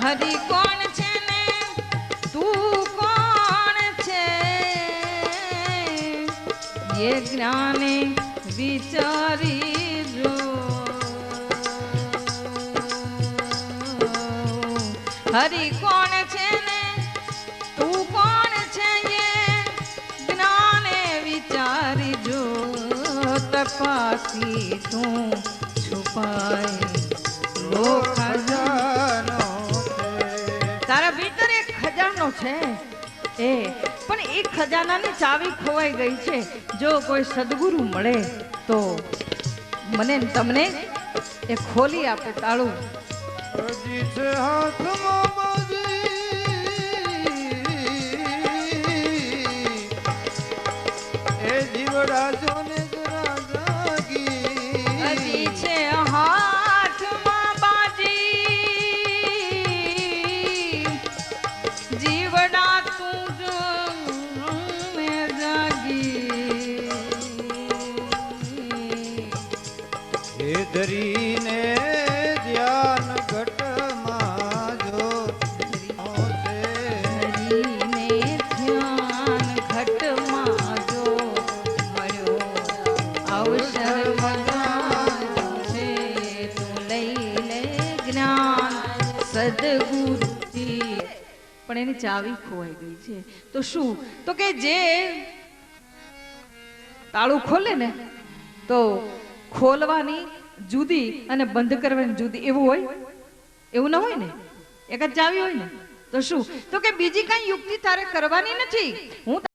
હરી કોણ છે ને તું કોણ છે એ જ્ઞાને વિચારી જો હરી કોણ છે ને તું કોણ છે એ જ્ઞાને વિચારી જો તપાસી તું છુપાય લો ખજાનો તારા ભીતર એક ખજાનો છે એ પણ એ ખજાનાની ચાવી ખોવાઈ ગઈ છે જો કોઈ સદગુરુ મળે તો મને ને તમને એ ખોલી આપે તાળું એ જીવડા જોને જરા જાગી હજી છે હાથમાં બાજી જીવડા તું જોને જાગી એ ધરીને ધ્યાન ઘટમાં જો હરીને ધ્યાન ઘટમાં જો મળ્યો અવસર મજાનો છે તું લઈ લે જ્ઞાન સદગુરુથી પણ એની ચાવી ખોવાઈ ગઈ છે તો શું તો કે જે તાળું ખોલે ને તો ખોલવાની જુદી અને બંધ કરવાની જુદી એવું હોય એવું ન હોય ને એક જ ચાવી હોય ને તો શું તો કે બીજી કઈ યુક્તિ તારે કરવાની નથી હું